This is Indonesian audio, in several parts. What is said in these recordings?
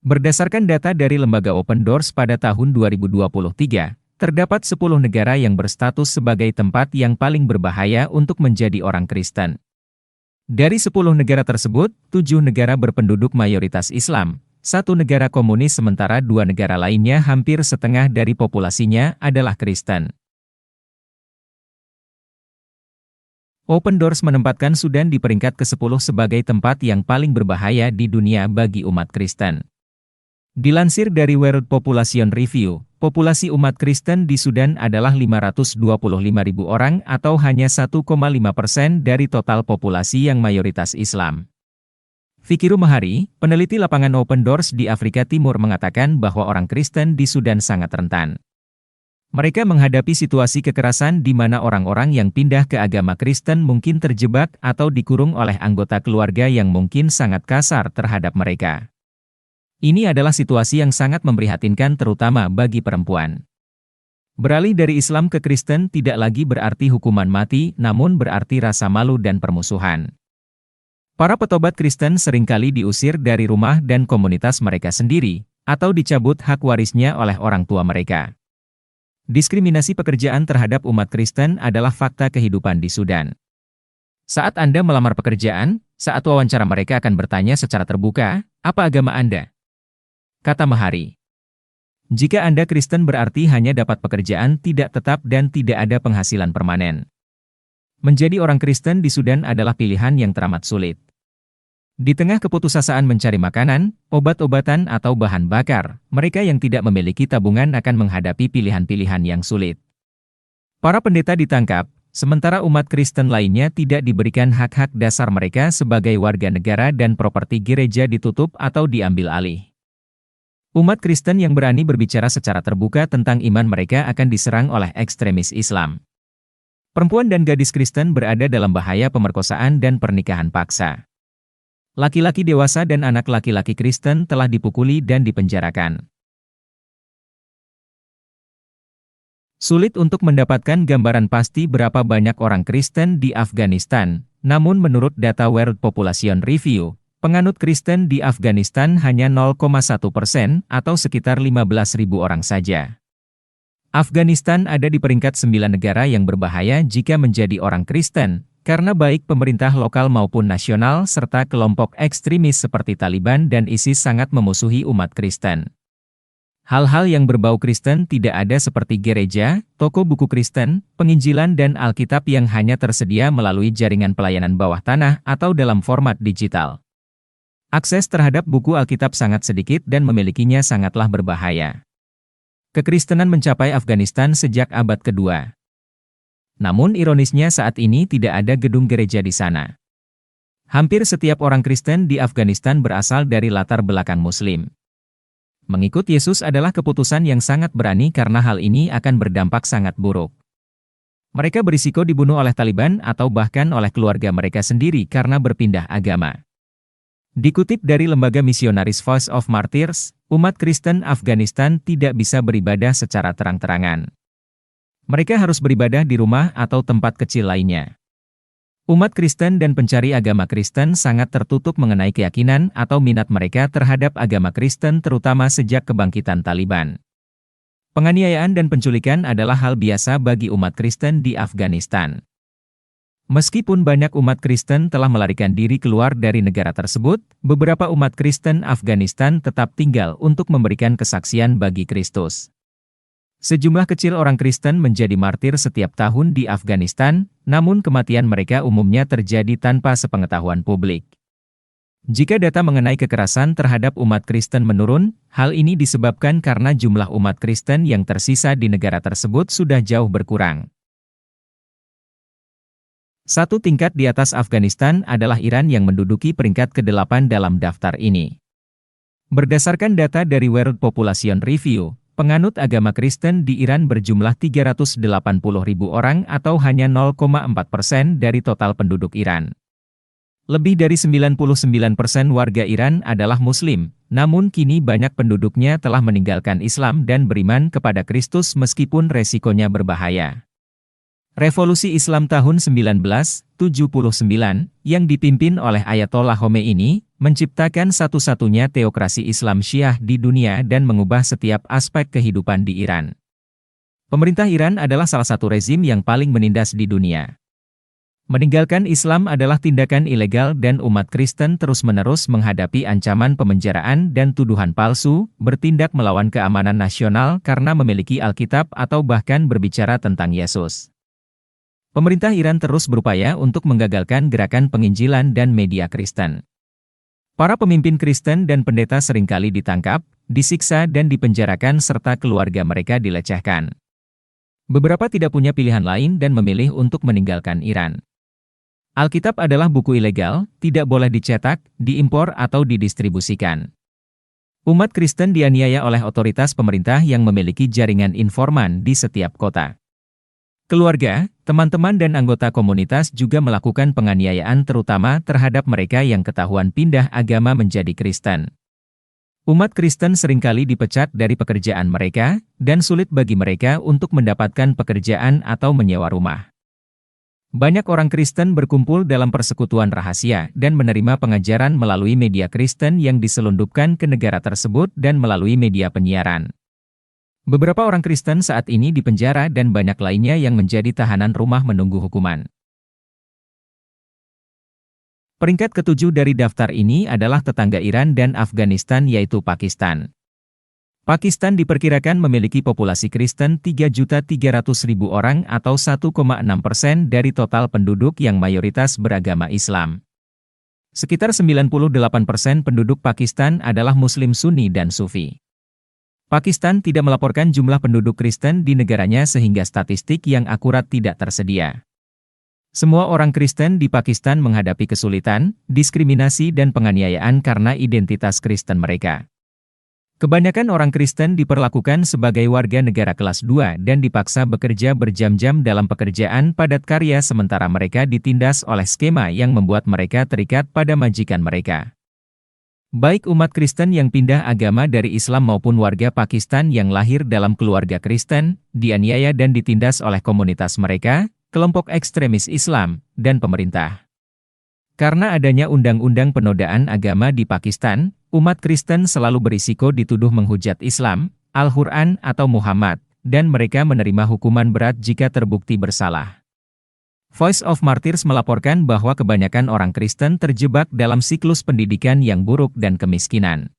Berdasarkan data dari lembaga Open Doors pada tahun 2023, terdapat 10 negara yang berstatus sebagai tempat yang paling berbahaya untuk menjadi orang Kristen. Dari 10 negara tersebut, 7 negara berpenduduk mayoritas Islam, 1 negara komunis sementara 2 negara lainnya hampir setengah dari populasinya adalah Kristen. Open Doors menempatkan Sudan di peringkat ke-10 sebagai tempat yang paling berbahaya di dunia bagi umat Kristen. Dilansir dari World Population Review, populasi umat Kristen di Sudan adalah 525.000 orang atau hanya 1,5% dari total populasi yang mayoritas Islam. Fikiru Mahari, peneliti lapangan Open Doors di Afrika Timur mengatakan bahwa orang Kristen di Sudan sangat rentan. Mereka menghadapi situasi kekerasan di mana orang-orang yang pindah ke agama Kristen mungkin terjebak atau dikurung oleh anggota keluarga yang mungkin sangat kasar terhadap mereka. Ini adalah situasi yang sangat memprihatinkan terutama bagi perempuan. Beralih dari Islam ke Kristen tidak lagi berarti hukuman mati, namun berarti rasa malu dan permusuhan. Para petobat Kristen seringkali diusir dari rumah dan komunitas mereka sendiri, atau dicabut hak warisnya oleh orang tua mereka. Diskriminasi pekerjaan terhadap umat Kristen adalah fakta kehidupan di Sudan. Saat Anda melamar pekerjaan, saat wawancara mereka akan bertanya secara terbuka, "Apa agama Anda?" Kata Mahari. Jika Anda Kristen berarti hanya dapat pekerjaan tidak tetap dan tidak ada penghasilan permanen. Menjadi orang Kristen di Sudan adalah pilihan yang teramat sulit. Di tengah keputusasaan mencari makanan, obat-obatan atau bahan bakar, mereka yang tidak memiliki tabungan akan menghadapi pilihan-pilihan yang sulit. Para pendeta ditangkap, sementara umat Kristen lainnya tidak diberikan hak-hak dasar mereka sebagai warga negara dan properti gereja ditutup atau diambil alih. Umat Kristen yang berani berbicara secara terbuka tentang iman mereka akan diserang oleh ekstremis Islam. Perempuan dan gadis Kristen berada dalam bahaya pemerkosaan dan pernikahan paksa. Laki-laki dewasa dan anak laki-laki Kristen telah dipukuli dan dipenjarakan. Sulit untuk mendapatkan gambaran pasti berapa banyak orang Kristen di Afghanistan, namun menurut data World Population Review, penganut Kristen di Afghanistan hanya 0,1% atau sekitar 15.000 orang saja. Afghanistan ada di peringkat 9 negara yang berbahaya jika menjadi orang Kristen, karena baik pemerintah lokal maupun nasional serta kelompok ekstremis seperti Taliban dan ISIS sangat memusuhi umat Kristen. Hal-hal yang berbau Kristen tidak ada seperti gereja, toko buku Kristen, penginjilan dan Alkitab yang hanya tersedia melalui jaringan pelayanan bawah tanah atau dalam format digital. Akses terhadap buku Alkitab sangat sedikit dan memilikinya sangatlah berbahaya. Kekristenan mencapai Afghanistan sejak abad kedua. Namun ironisnya saat ini tidak ada gedung gereja di sana. Hampir setiap orang Kristen di Afghanistan berasal dari latar belakang Muslim. Mengikut Yesus adalah keputusan yang sangat berani karena hal ini akan berdampak sangat buruk. Mereka berisiko dibunuh oleh Taliban atau bahkan oleh keluarga mereka sendiri karena berpindah agama. Dikutip dari lembaga misionaris Voice of Martyrs, umat Kristen Afghanistan tidak bisa beribadah secara terang-terangan. Mereka harus beribadah di rumah atau tempat kecil lainnya. Umat Kristen dan pencari agama Kristen sangat tertutup mengenai keyakinan atau minat mereka terhadap agama Kristen terutama sejak kebangkitan Taliban. Penganiayaan dan penculikan adalah hal biasa bagi umat Kristen di Afghanistan. Meskipun banyak umat Kristen telah melarikan diri keluar dari negara tersebut, beberapa umat Kristen Afghanistan tetap tinggal untuk memberikan kesaksian bagi Kristus. Sejumlah kecil orang Kristen menjadi martir setiap tahun di Afghanistan, namun kematian mereka umumnya terjadi tanpa sepengetahuan publik. Jika data mengenai kekerasan terhadap umat Kristen menurun, hal ini disebabkan karena jumlah umat Kristen yang tersisa di negara tersebut sudah jauh berkurang. Satu tingkat di atas Afghanistan adalah Iran yang menduduki peringkat ke-8 dalam daftar ini. Berdasarkan data dari World Population Review, penganut agama Kristen di Iran berjumlah 380.000 orang atau hanya 0,4% dari total penduduk Iran. Lebih dari 99% warga Iran adalah Muslim, namun kini banyak penduduknya telah meninggalkan Islam dan beriman kepada Kristus meskipun resikonya berbahaya. Revolusi Islam tahun 1979, yang dipimpin oleh Ayatollah Khomeini, menciptakan satu-satunya teokrasi Islam Syiah di dunia dan mengubah setiap aspek kehidupan di Iran. Pemerintah Iran adalah salah satu rezim yang paling menindas di dunia. Meninggalkan Islam adalah tindakan ilegal dan umat Kristen terus-menerus menghadapi ancaman pemenjaraan dan tuduhan palsu, bertindak melawan keamanan nasional karena memiliki Alkitab atau bahkan berbicara tentang Yesus. Pemerintah Iran terus berupaya untuk menggagalkan gerakan penginjilan dan media Kristen. Para pemimpin Kristen dan pendeta seringkali ditangkap, disiksa dan dipenjarakan serta keluarga mereka dilecehkan. Beberapa tidak punya pilihan lain dan memilih untuk meninggalkan Iran. Alkitab adalah buku ilegal, tidak boleh dicetak, diimpor atau didistribusikan. Umat Kristen dianiaya oleh otoritas pemerintah yang memiliki jaringan informan di setiap kota. Keluarga, teman-teman dan anggota komunitas juga melakukan penganiayaan terutama terhadap mereka yang ketahuan pindah agama menjadi Kristen. Umat Kristen seringkali dipecat dari pekerjaan mereka, dan sulit bagi mereka untuk mendapatkan pekerjaan atau menyewa rumah. Banyak orang Kristen berkumpul dalam persekutuan rahasia dan menerima pengajaran melalui media Kristen yang diselundupkan ke negara tersebut dan melalui media penyiaran. Beberapa orang Kristen saat ini dipenjara dan banyak lainnya yang menjadi tahanan rumah menunggu hukuman. Peringkat ketujuh dari daftar ini adalah tetangga Iran dan Afghanistan yaitu Pakistan. Pakistan diperkirakan memiliki populasi Kristen 3.300.000 orang atau 1,6% dari total penduduk yang mayoritas beragama Islam. Sekitar 98% penduduk Pakistan adalah Muslim Sunni dan Sufi. Pakistan tidak melaporkan jumlah penduduk Kristen di negaranya sehingga statistik yang akurat tidak tersedia. Semua orang Kristen di Pakistan menghadapi kesulitan, diskriminasi dan penganiayaan karena identitas Kristen mereka. Kebanyakan orang Kristen diperlakukan sebagai warga negara kelas 2 dan dipaksa bekerja berjam-jam dalam pekerjaan padat karya sementara mereka ditindas oleh skema yang membuat mereka terikat pada majikan mereka. Baik umat Kristen yang pindah agama dari Islam maupun warga Pakistan yang lahir dalam keluarga Kristen, dianiaya dan ditindas oleh komunitas mereka, kelompok ekstremis Islam, dan pemerintah. Karena adanya undang-undang penodaan agama di Pakistan, umat Kristen selalu berisiko dituduh menghujat Islam, Al-Quran atau Muhammad, dan mereka menerima hukuman berat jika terbukti bersalah. Voice of Martyrs melaporkan bahwa kebanyakan orang Kristen terjebak dalam siklus pendidikan yang buruk dan kemiskinan.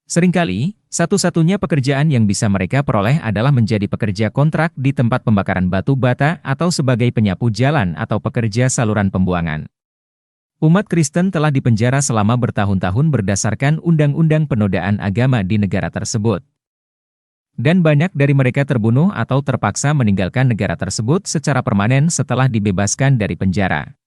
Seringkali, satu-satunya pekerjaan yang bisa mereka peroleh adalah menjadi pekerja kontrak di tempat pembakaran batu bata atau sebagai penyapu jalan atau pekerja saluran pembuangan. Umat Kristen telah dipenjara selama bertahun-tahun berdasarkan undang-undang penodaan agama di negara tersebut. Dan banyak dari mereka terbunuh atau terpaksa meninggalkan negara tersebut secara permanen setelah dibebaskan dari penjara.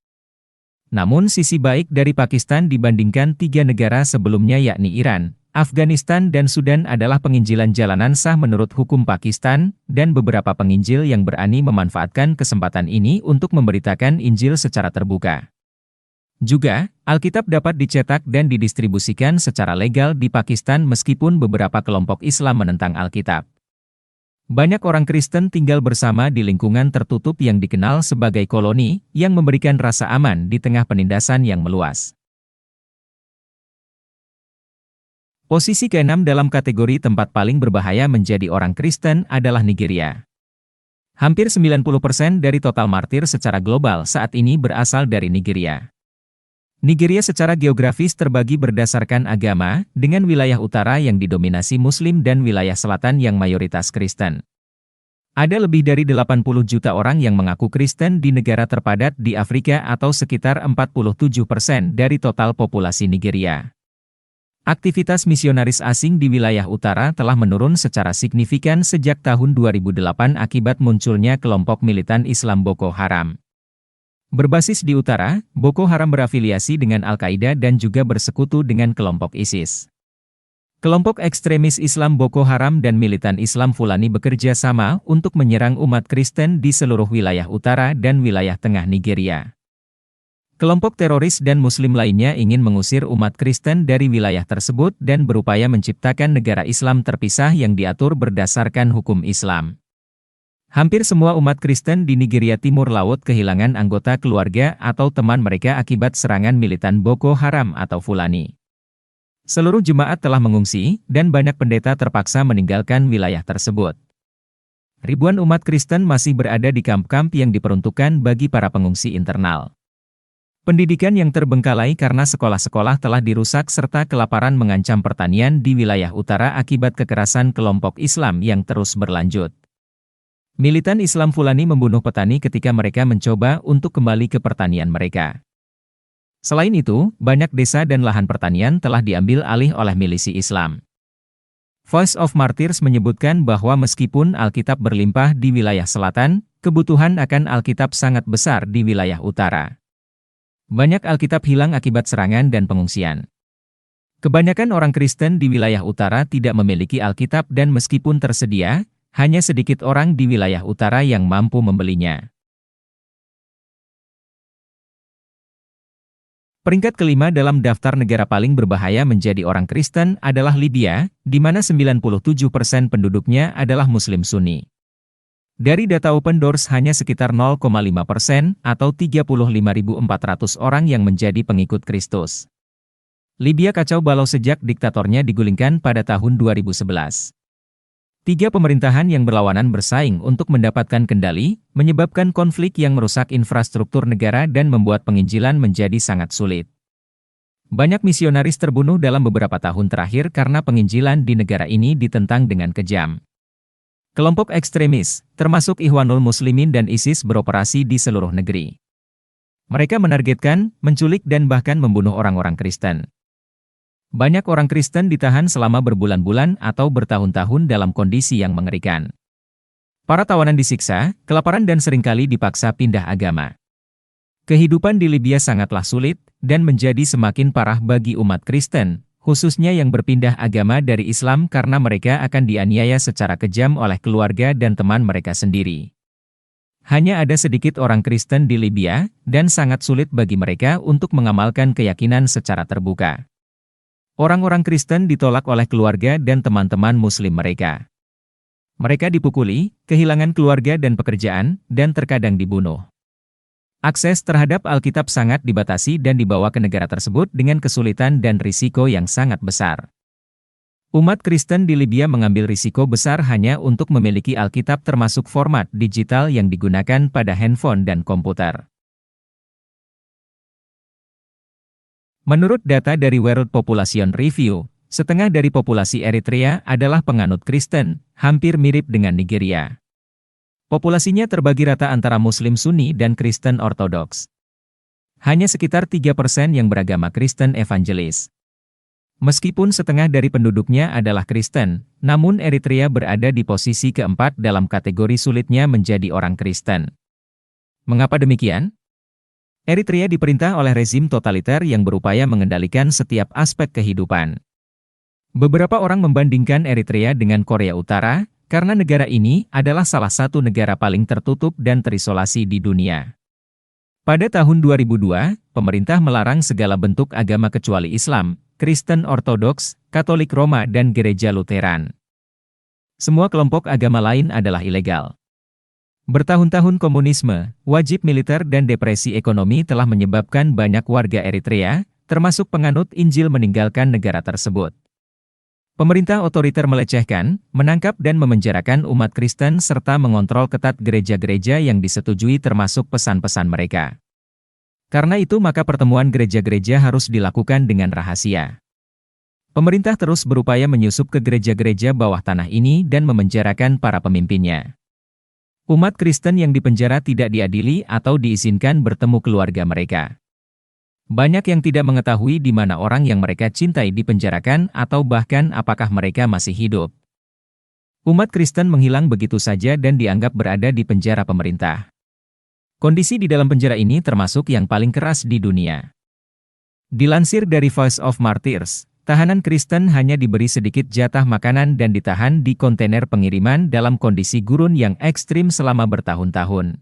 Namun sisi baik dari Pakistan dibandingkan tiga negara sebelumnya yakni Iran, Afghanistan dan Sudan adalah penginjilan jalanan sah menurut hukum Pakistan, dan beberapa penginjil yang berani memanfaatkan kesempatan ini untuk memberitakan Injil secara terbuka. Juga, Alkitab dapat dicetak dan didistribusikan secara legal di Pakistan meskipun beberapa kelompok Islam menentang Alkitab. Banyak orang Kristen tinggal bersama di lingkungan tertutup yang dikenal sebagai koloni, yang memberikan rasa aman di tengah penindasan yang meluas. Posisi ke-6 dalam kategori tempat paling berbahaya menjadi orang Kristen adalah Nigeria. Hampir 90% dari total martir secara global saat ini berasal dari Nigeria. Nigeria secara geografis terbagi berdasarkan agama, dengan wilayah utara yang didominasi Muslim dan wilayah selatan yang mayoritas Kristen. Ada lebih dari 80 juta orang yang mengaku Kristen di negara terpadat di Afrika atau sekitar 47% dari total populasi Nigeria. Aktivitas misionaris asing di wilayah utara telah menurun secara signifikan sejak tahun 2008 akibat munculnya kelompok militan Islam Boko Haram. Berbasis di utara, Boko Haram berafiliasi dengan Al-Qaeda dan juga bersekutu dengan kelompok ISIS. Kelompok ekstremis Islam Boko Haram dan militan Islam Fulani bekerja sama untuk menyerang umat Kristen di seluruh wilayah utara dan wilayah tengah Nigeria. Kelompok teroris dan Muslim lainnya ingin mengusir umat Kristen dari wilayah tersebut dan berupaya menciptakan negara Islam terpisah yang diatur berdasarkan hukum Islam. Hampir semua umat Kristen di Nigeria Timur Laut kehilangan anggota keluarga atau teman mereka akibat serangan militan Boko Haram atau Fulani. Seluruh jemaat telah mengungsi, dan banyak pendeta terpaksa meninggalkan wilayah tersebut. Ribuan umat Kristen masih berada di kamp-kamp yang diperuntukkan bagi para pengungsi internal. Pendidikan yang terbengkalai karena sekolah-sekolah telah dirusak serta kelaparan mengancam pertanian di wilayah utara akibat kekerasan kelompok Islam yang terus berlanjut. Militan Islam Fulani membunuh petani ketika mereka mencoba untuk kembali ke pertanian mereka. Selain itu, banyak desa dan lahan pertanian telah diambil alih oleh milisi Islam. Voice of Martyrs menyebutkan bahwa meskipun Alkitab berlimpah di wilayah selatan, kebutuhan akan Alkitab sangat besar di wilayah utara. Banyak Alkitab hilang akibat serangan dan pengungsian. Kebanyakan orang Kristen di wilayah utara tidak memiliki Alkitab dan meskipun tersedia, hanya sedikit orang di wilayah utara yang mampu membelinya. Peringkat kelima dalam daftar negara paling berbahaya menjadi orang Kristen adalah Libya, di mana 97% penduduknya adalah Muslim Sunni. Dari data Open Doors hanya sekitar 0,5% atau 35.400 orang yang menjadi pengikut Kristus. Libya kacau balau sejak diktatornya digulingkan pada tahun 2011. Tiga pemerintahan yang berlawanan bersaing untuk mendapatkan kendali, menyebabkan konflik yang merusak infrastruktur negara dan membuat penginjilan menjadi sangat sulit. Banyak misionaris terbunuh dalam beberapa tahun terakhir karena penginjilan di negara ini ditentang dengan kejam. Kelompok ekstremis, termasuk Ikhwanul Muslimin dan ISIS beroperasi di seluruh negeri. Mereka menargetkan, menculik dan bahkan membunuh orang-orang Kristen. Banyak orang Kristen ditahan selama berbulan-bulan atau bertahun-tahun dalam kondisi yang mengerikan. Para tawanan disiksa, kelaparan dan seringkali dipaksa pindah agama. Kehidupan di Libya sangatlah sulit, dan menjadi semakin parah bagi umat Kristen, khususnya yang berpindah agama dari Islam karena mereka akan dianiaya secara kejam oleh keluarga dan teman mereka sendiri. Hanya ada sedikit orang Kristen di Libya, dan sangat sulit bagi mereka untuk mengamalkan keyakinan secara terbuka. Orang-orang Kristen ditolak oleh keluarga dan teman-teman Muslim mereka. Mereka dipukuli, kehilangan keluarga dan pekerjaan, dan terkadang dibunuh. Akses terhadap Alkitab sangat dibatasi dan dibawa ke negara tersebut dengan kesulitan dan risiko yang sangat besar. Umat Kristen di Libya mengambil risiko besar hanya untuk memiliki Alkitab termasuk format digital yang digunakan pada handphone dan komputer. Menurut data dari World Population Review, setengah dari populasi Eritrea adalah penganut Kristen, hampir mirip dengan Nigeria. Populasinya terbagi rata antara Muslim Sunni dan Kristen Ortodoks. Hanya sekitar 3% yang beragama Kristen evangelis. Meskipun setengah dari penduduknya adalah Kristen, namun Eritrea berada di posisi keempat dalam kategori sulitnya menjadi orang Kristen. Mengapa demikian? Eritrea diperintah oleh rezim totaliter yang berupaya mengendalikan setiap aspek kehidupan. Beberapa orang membandingkan Eritrea dengan Korea Utara, karena negara ini adalah salah satu negara paling tertutup dan terisolasi di dunia. Pada tahun 2002, pemerintah melarang segala bentuk agama kecuali Islam, Kristen Ortodoks, Katolik Roma dan Gereja Lutheran. Semua kelompok agama lain adalah ilegal. Bertahun-tahun komunisme, wajib militer dan depresi ekonomi telah menyebabkan banyak warga Eritrea, termasuk penganut Injil meninggalkan negara tersebut. Pemerintah otoriter melecehkan, menangkap dan memenjarakan umat Kristen serta mengontrol ketat gereja-gereja yang disetujui termasuk pesan-pesan mereka. Karena itu maka pertemuan gereja-gereja harus dilakukan dengan rahasia. Pemerintah terus berupaya menyusup ke gereja-gereja bawah tanah ini dan memenjarakan para pemimpinnya. Umat Kristen yang dipenjara tidak diadili atau diizinkan bertemu keluarga mereka. Banyak yang tidak mengetahui di mana orang yang mereka cintai dipenjarakan atau bahkan apakah mereka masih hidup. Umat Kristen menghilang begitu saja dan dianggap berada di penjara pemerintah. Kondisi di dalam penjara ini termasuk yang paling keras di dunia. Dilansir dari Voice of Martyrs, tahanan Kristen hanya diberi sedikit jatah makanan dan ditahan di kontainer pengiriman dalam kondisi gurun yang ekstrim selama bertahun-tahun.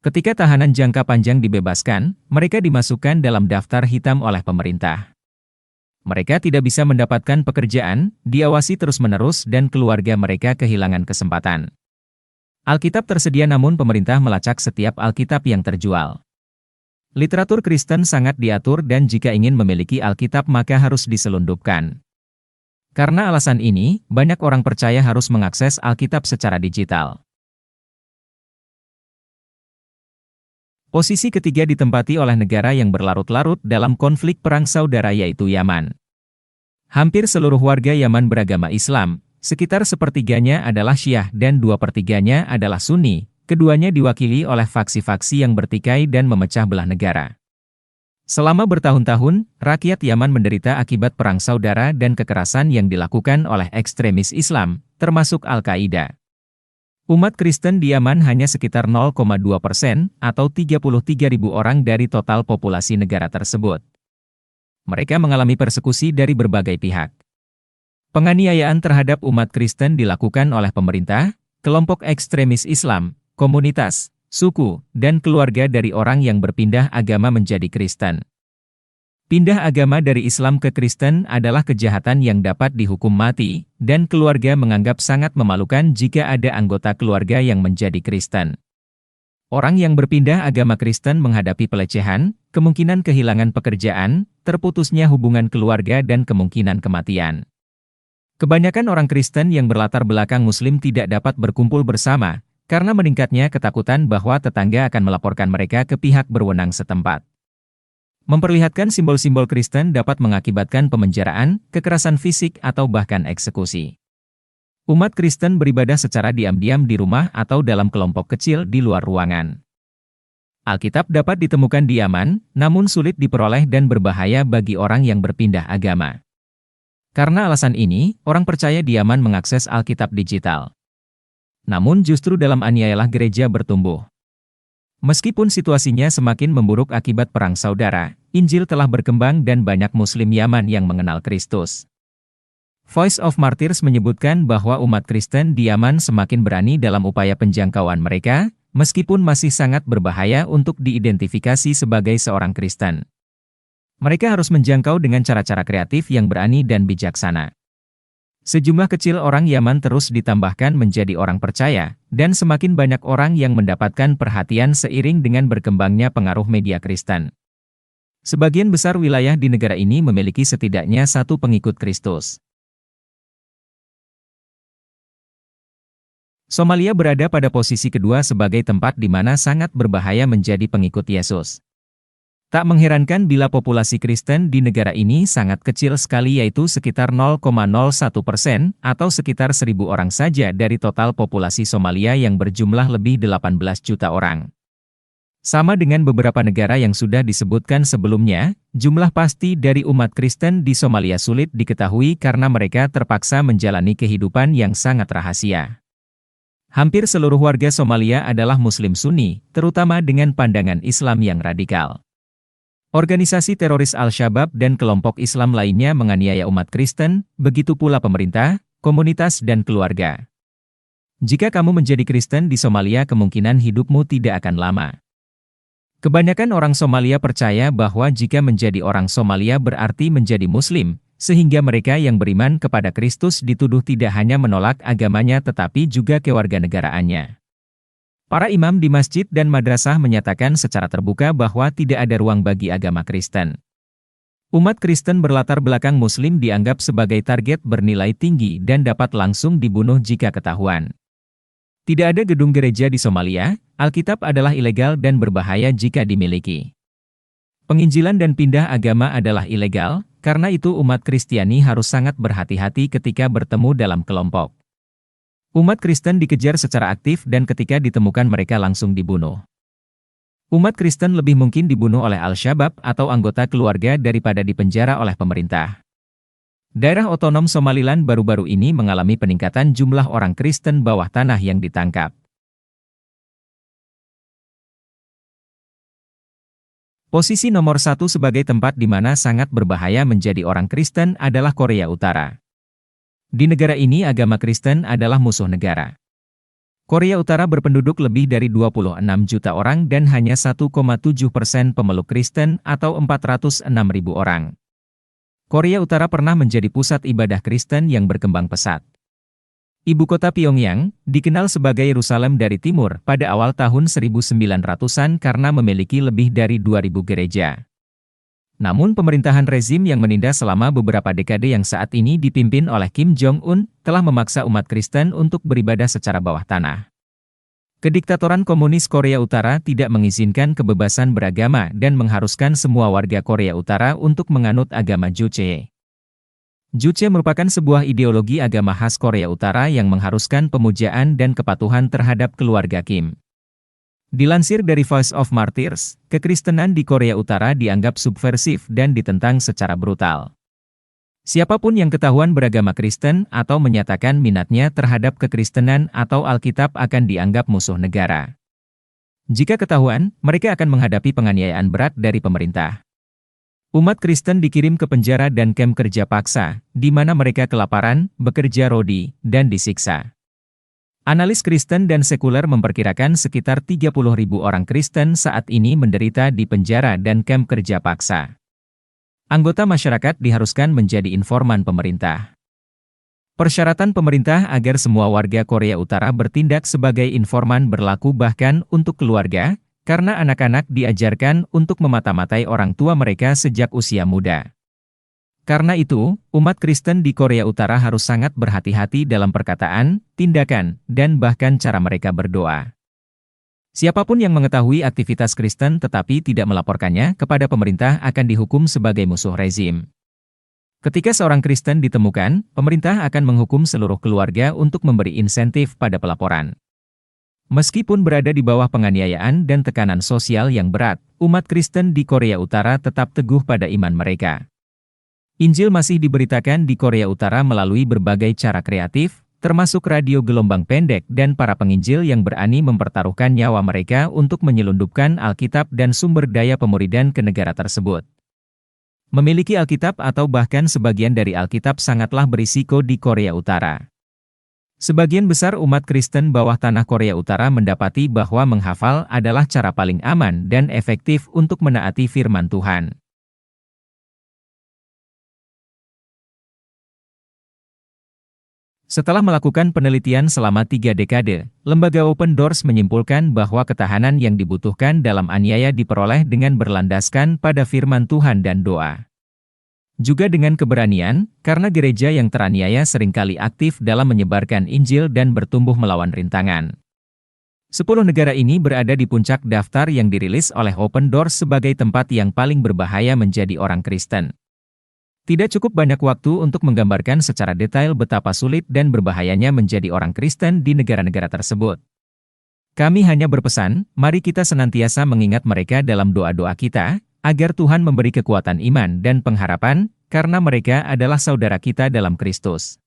Ketika tahanan jangka panjang dibebaskan, mereka dimasukkan dalam daftar hitam oleh pemerintah. Mereka tidak bisa mendapatkan pekerjaan, diawasi terus-menerus dan keluarga mereka kehilangan kesempatan. Alkitab tersedia namun pemerintah melacak setiap Alkitab yang terjual. Literatur Kristen sangat diatur dan jika ingin memiliki Alkitab maka harus diselundupkan. Karena alasan ini, banyak orang percaya harus mengakses Alkitab secara digital. Posisi ketiga ditempati oleh negara yang berlarut-larut dalam konflik perang saudara yaitu Yaman. Hampir seluruh warga Yaman beragama Islam, sekitar sepertiganya adalah Syiah dan 2/3-nya adalah Sunni, keduanya diwakili oleh faksi-faksi yang bertikai dan memecah belah negara. Selama bertahun-tahun, rakyat Yaman menderita akibat perang saudara dan kekerasan yang dilakukan oleh ekstremis Islam, termasuk Al-Qaeda. Umat Kristen di Yaman hanya sekitar 0,2% atau 33.000 orang dari total populasi negara tersebut. Mereka mengalami persekusi dari berbagai pihak. Penganiayaan terhadap umat Kristen dilakukan oleh pemerintah, kelompok ekstremis Islam, komunitas, suku, dan keluarga dari orang yang berpindah agama menjadi Kristen. Pindah agama dari Islam ke Kristen adalah kejahatan yang dapat dihukum mati, dan keluarga menganggap sangat memalukan jika ada anggota keluarga yang menjadi Kristen. Orang yang berpindah agama Kristen menghadapi pelecehan, kemungkinan kehilangan pekerjaan, terputusnya hubungan keluarga dan kemungkinan kematian. Kebanyakan orang Kristen yang berlatar belakang Muslim tidak dapat berkumpul bersama, karena meningkatnya ketakutan bahwa tetangga akan melaporkan mereka ke pihak berwenang setempat. Memperlihatkan simbol-simbol Kristen dapat mengakibatkan pemenjaraan, kekerasan fisik atau bahkan eksekusi. Umat Kristen beribadah secara diam-diam di rumah atau dalam kelompok kecil di luar ruangan. Alkitab dapat ditemukan di Yaman, namun sulit diperoleh dan berbahaya bagi orang yang berpindah agama. Karena alasan ini, orang percaya di Yaman mengakses Alkitab digital. Namun justru dalam aniayalah gereja bertumbuh. Meskipun situasinya semakin memburuk akibat perang saudara, Injil telah berkembang dan banyak Muslim Yaman yang mengenal Kristus. Voice of Martyrs menyebutkan bahwa umat Kristen di Yaman semakin berani dalam upaya penjangkauan mereka, meskipun masih sangat berbahaya untuk diidentifikasi sebagai seorang Kristen. Mereka harus menjangkau dengan cara-cara kreatif yang berani dan bijaksana. Sejumlah kecil orang Yaman terus ditambahkan menjadi orang percaya, dan semakin banyak orang yang mendapatkan perhatian seiring dengan berkembangnya pengaruh media Kristen. Sebagian besar wilayah di negara ini memiliki setidaknya satu pengikut Kristus. Somalia berada pada posisi kedua sebagai tempat di mana sangat berbahaya menjadi pengikut Yesus. Tak mengherankan bila populasi Kristen di negara ini sangat kecil sekali yaitu sekitar 0,01% atau sekitar 1.000 orang saja dari total populasi Somalia yang berjumlah lebih 18 juta orang. Sama dengan beberapa negara yang sudah disebutkan sebelumnya, jumlah pasti dari umat Kristen di Somalia sulit diketahui karena mereka terpaksa menjalani kehidupan yang sangat rahasia. Hampir seluruh warga Somalia adalah Muslim Sunni, terutama dengan pandangan Islam yang radikal. Organisasi teroris Al-Shabaab dan kelompok Islam lainnya menganiaya umat Kristen, begitu pula pemerintah, komunitas dan keluarga. Jika kamu menjadi Kristen di Somalia kemungkinan hidupmu tidak akan lama. Kebanyakan orang Somalia percaya bahwa jika menjadi orang Somalia berarti menjadi Muslim, sehingga mereka yang beriman kepada Kristus dituduh tidak hanya menolak agamanya tetapi juga kewarganegaraannya. Para imam di masjid dan madrasah menyatakan secara terbuka bahwa tidak ada ruang bagi agama Kristen. Umat Kristen berlatar belakang Muslim dianggap sebagai target bernilai tinggi dan dapat langsung dibunuh jika ketahuan. Tidak ada gedung gereja di Somalia, Alkitab adalah ilegal dan berbahaya jika dimiliki. Penginjilan dan pindah agama adalah ilegal, karena itu umat Kristiani harus sangat berhati-hati ketika bertemu dalam kelompok. Umat Kristen dikejar secara aktif dan ketika ditemukan mereka langsung dibunuh. Umat Kristen lebih mungkin dibunuh oleh Al-Shabaab atau anggota keluarga daripada dipenjara oleh pemerintah. Daerah otonom Somaliland baru-baru ini mengalami peningkatan jumlah orang Kristen bawah tanah yang ditangkap. Posisi nomor 1 sebagai tempat di mana sangat berbahaya menjadi orang Kristen adalah Korea Utara. Di negara ini agama Kristen adalah musuh negara. Korea Utara berpenduduk lebih dari 26 juta orang dan hanya 1,7% pemeluk Kristen atau 406.000 orang. Korea Utara pernah menjadi pusat ibadah Kristen yang berkembang pesat. Ibu kota Pyongyang, dikenal sebagai Yerusalem dari Timur pada awal tahun 1900-an karena memiliki lebih dari 2.000 gereja. Namun pemerintahan rezim yang menindas selama beberapa dekade yang saat ini dipimpin oleh Kim Jong-un telah memaksa umat Kristen untuk beribadah secara bawah tanah. Kediktatoran komunis Korea Utara tidak mengizinkan kebebasan beragama dan mengharuskan semua warga Korea Utara untuk menganut agama Juche. Juche merupakan sebuah ideologi agama khas Korea Utara yang mengharuskan pemujaan dan kepatuhan terhadap keluarga Kim. Dilansir dari Voice of Martyrs, kekristenan di Korea Utara dianggap subversif dan ditentang secara brutal. Siapapun yang ketahuan beragama Kristen atau menyatakan minatnya terhadap kekristenan atau Alkitab akan dianggap musuh negara. Jika ketahuan, mereka akan menghadapi penganiayaan berat dari pemerintah. Umat Kristen dikirim ke penjara dan kamp kerja paksa, di mana mereka kelaparan, bekerja rodi, dan disiksa. Analis Kristen dan sekuler memperkirakan sekitar 30.000 orang Kristen saat ini menderita di penjara dan kamp kerja paksa. Anggota masyarakat diharuskan menjadi informan pemerintah. Persyaratan pemerintah agar semua warga Korea Utara bertindak sebagai informan berlaku bahkan untuk keluarga, karena anak-anak diajarkan untuk memata-matai orang tua mereka sejak usia muda. Karena itu, umat Kristen di Korea Utara harus sangat berhati-hati dalam perkataan, tindakan, dan bahkan cara mereka berdoa. Siapapun yang mengetahui aktivitas Kristen tetapi tidak melaporkannya kepada pemerintah akan dihukum sebagai musuh rezim. Ketika seorang Kristen ditemukan, pemerintah akan menghukum seluruh keluarga untuk memberi insentif pada pelaporan. Meskipun berada di bawah penganiayaan dan tekanan sosial yang berat, umat Kristen di Korea Utara tetap teguh pada iman mereka. Injil masih diberitakan di Korea Utara melalui berbagai cara kreatif, termasuk radio gelombang pendek dan para penginjil yang berani mempertaruhkan nyawa mereka untuk menyelundupkan Alkitab dan sumber daya pemuridan ke negara tersebut. Memiliki Alkitab atau bahkan sebagian dari Alkitab sangatlah berisiko di Korea Utara. Sebagian besar umat Kristen bawah tanah Korea Utara mendapati bahwa menghafal adalah cara paling aman dan efektif untuk menaati firman Tuhan. Setelah melakukan penelitian selama 3 dekade, lembaga Open Doors menyimpulkan bahwa ketahanan yang dibutuhkan dalam aniaya diperoleh dengan berlandaskan pada firman Tuhan dan doa. Juga dengan keberanian, karena gereja yang teraniaya seringkali aktif dalam menyebarkan Injil dan bertumbuh melawan rintangan. 10 negara ini berada di puncak daftar yang dirilis oleh Open Doors sebagai tempat yang paling berbahaya menjadi orang Kristen. Tidak cukup banyak waktu untuk menggambarkan secara detail betapa sulit dan berbahayanya menjadi orang Kristen di negara-negara tersebut. Kami hanya berpesan, mari kita senantiasa mengingat mereka dalam doa-doa kita, agar Tuhan memberi kekuatan iman dan pengharapan, karena mereka adalah saudara kita dalam Kristus.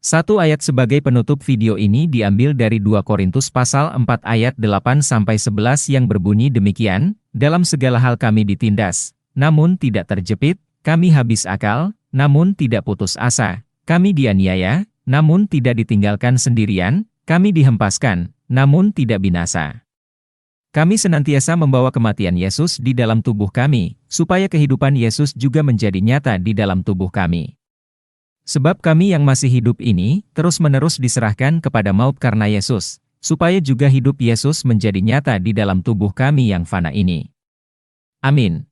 Satu ayat sebagai penutup video ini diambil dari 2 Korintus pasal 4 ayat 8-11 yang berbunyi demikian, dalam segala hal kami ditindas, namun tidak terjepit, kami habis akal, namun tidak putus asa, kami dianiaya, namun tidak ditinggalkan sendirian, kami dihempaskan, namun tidak binasa. Kami senantiasa membawa kematian Yesus di dalam tubuh kami, supaya kehidupan Yesus juga menjadi nyata di dalam tubuh kami. Sebab kami yang masih hidup ini, terus-menerus diserahkan kepada maut karena Yesus, supaya juga hidup Yesus menjadi nyata di dalam tubuh kami yang fana ini. Amin.